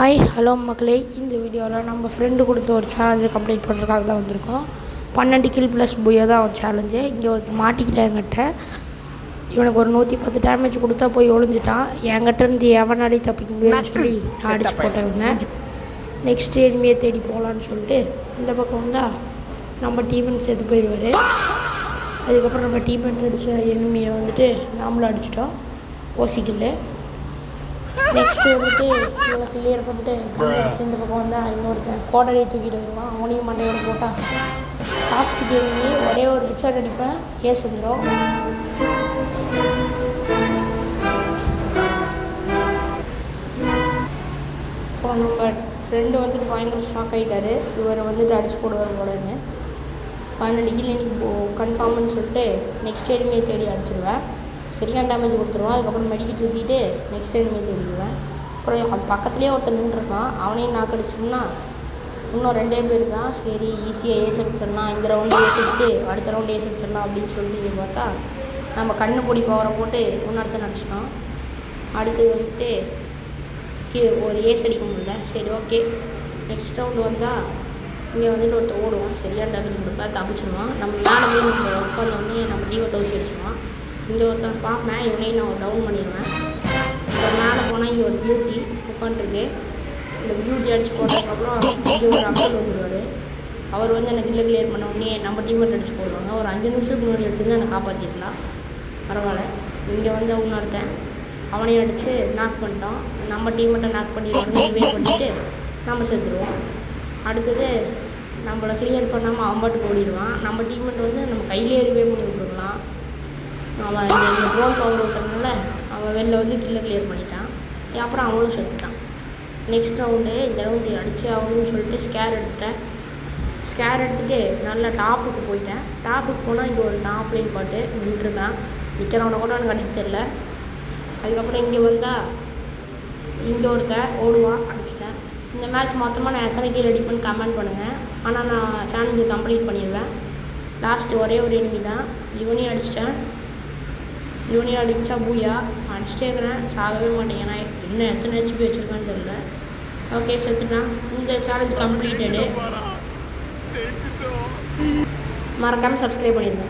Hi hello மக்களே, இந்த வீடியோவில் நம்ம ஃப்ரெண்டு கொடுத்த ஒரு சேலஞ்சை கம்ப்ளீட் பண்ணுறதுக்காக தான் வந்திருக்கோம். 12 கில் ப்ளஸ் புயா தான் அவன் சேலஞ்சு. இங்கே ஒருத்தர் மாட்டிக்கிட்டான் என்கிட்ட. இவனுக்கு ஒரு 110 டேமேஜ் கொடுத்தா போய் ஒழிஞ்சிட்டான். என்கிட்ட இருந்து எவனாடி தப்பிக்க முடியும்னு சொல்லி நான் அடிச்சு போட்டேன் இவனை. நெக்ஸ்ட் எனிமையை தேடி போகலான்னு சொல்லிட்டு இந்த பக்கம் வந்தால் நம்ம டீமன் சேர்த்து போயிடுவார். அதுக்கப்புறம் நம்ம டீமன் அடித்த எனிமையை வந்துட்டு நாமளும் அடிச்சிட்டோம் ஓசிக்கில். நெக்ஸ்ட்டு வந்துட்டு இவனை கிளியர் பண்ணிட்டு கன் எடுத்துட்டு இந்த பக்கம் வந்தால் இன்னொருத்தன் கோடரையை தூக்கிட்டு வருவான். அவனையும் மண்டையோட போட்டால் லாஸ்ட் கேம்லேயே ஒரே ஒரு ஹெட்ஷாட் அடிப்பேன், ஏஸ் வந்துடும். இப்போ நம்ம ஃப்ரெண்டு வந்துட்டு பயங்கர ஷாக் ஆகிட்டார். இவர் வந்துட்டு அடிச்சு போடுவார் போலன்னு 12 கில் இன்னைக்கு கன்ஃபார்ம்னு சொல்லிட்டு நெக்ஸ்ட் எனிமையை தேடி அடிச்சிடுவேன். சரியான டேமேஜ் கொடுத்துருவான். அதுக்கப்புறம் மெடிக்கெட் சுற்றிட்டு நெக்ஸ்ட் எனிமையை தேடிடுவேன். அப்புறம் அது பக்கத்துலேயே ஒருத்தர் நின்றுருப்பான். அவனையும் நாக்கு அடிச்சோம்னா இன்னும் 2 பேர் தான். சரி ஈஸியாக ஏஸ் அடிச்சிடலாம், இந்த ரவுண்டு ஏஸ் அடிச்சு அடுத்த ரவுண்டு ஏஸ் அடிச்சிடலாம் அப்படின்னு சொல்லிட்டு பார்த்தா நம்ம கண்ணு பொடி பவரை போட்டு இன்னொருத்தன் அடிச்சிட்டோம். அடுத்தது வந்துட்டு ஒரு ஏஸ் அடிக்க முடியல. சரி ஓகே, நெக்ஸ்ட் ரவுண்டு வந்தால் இங்கே வந்துட்டு ஒருத்தர் ஓடுவான். சரியான டேமேஜ் கொடுப்பா, தப்பிச்சிடுவான். நம்ம மேலே போய் உட்காந்தோடனே நம்ம டீவை டவுசி அடிச்சிடுவான். இங்கே ஒருத்தன் பார்ப்பேன், இவனையும் நான் டவுன் பண்ணிடுவேன். இப்போ மேலே போனால் இங்கே ஒரு பியூட்டி உட்காந்துருக்கு. இந்த பியூட்டி அடிச்சு போட்டதுக்கப்புறம் இங்கே ஒரு அங்கிள் வந்துடுவார். அவர் வந்து எனக்கு இல்லை கிளியர் பண்ண உடனே நம்ம டீமெண்ட் அடிச்சு போடுவாங்க. ஒரு 5 நிமிஷத்துக்கு முன்னாடி அடிச்சிருந்து என்னை காப்பாற்றிடலாம், பரவாயில்ல. இங்கே வந்து இன்னொருத்தன் அவனையும் அடித்து நாக் பண்ணிட்டோம். நம்ம டீமெண்ட்டை நாக் பண்ணிடுவோம், ரிவே பண்ணிவிட்டு நம்ம செத்துடுவோம். அடுத்தது நம்மளை கிளியர் பண்ணாமல் அவன் பாட்டுக்கு ஓடிடுவான். நம்ம டீமெண்ட் வந்து நம்ம கையிலே ரிவே பண்ணி விட்டுருக்கலாம். அவன் இந்த ட்ரோன் பவர் விட்டதுனால அவன் வெளில வந்து கில்லை கிளியர் பண்ணிட்டான். அப்புறம் அவனும் செத்துட்டான். நெக்ஸ்ட் ரவுண்டு இந்த ரவுண்டு அடித்து ஆகணும்னு சொல்லிட்டு ஸ்கேர் எடுத்துட்டேன். ஸ்கேர் எடுத்துகிட்டு நல்லா டாப்புக்கு போயிட்டேன். டாப்புக்கு போனால் இங்கே ஒரு ஆஃப்லைன் பாட்டு நின்றுருக்கான். நிற்கிறவனை கூட எனக்கு அடிக்க தெரில. அதுக்கப்புறம் இங்கே வந்தால் இங்கே ஒருத்தன் ஓடுவான், அடிச்சிட்டேன். இந்த மேட்ச் மொத்தமாக நான் எத்தனை கீழே அடிப்பேன்னு கமெண்ட் பண்ணுங்கள். ஆனால் நான் சேலஞ்சு கம்ப்ளீட் பண்ணிடுவேன். லாஸ்ட்டு ஒரே ஒரு எனிமி தான், இவனையும் அடிச்சிட்டேன். இவனையும் அடித்தா பூயா அடிச்சிட்டே இருக்கிறேன், சாகவே மாட்டேங்கிறா. இன்னும் எத்தனை ஹெச்பி வச்சுருக்கான்னு தெரியல. ஓகே, செத்துட்டான். இந்த சேலஞ்ச் கம்ப்ளீட்டடு. மறக்காமல் சப்ஸ்கிரைப் பண்ணிடுங்க.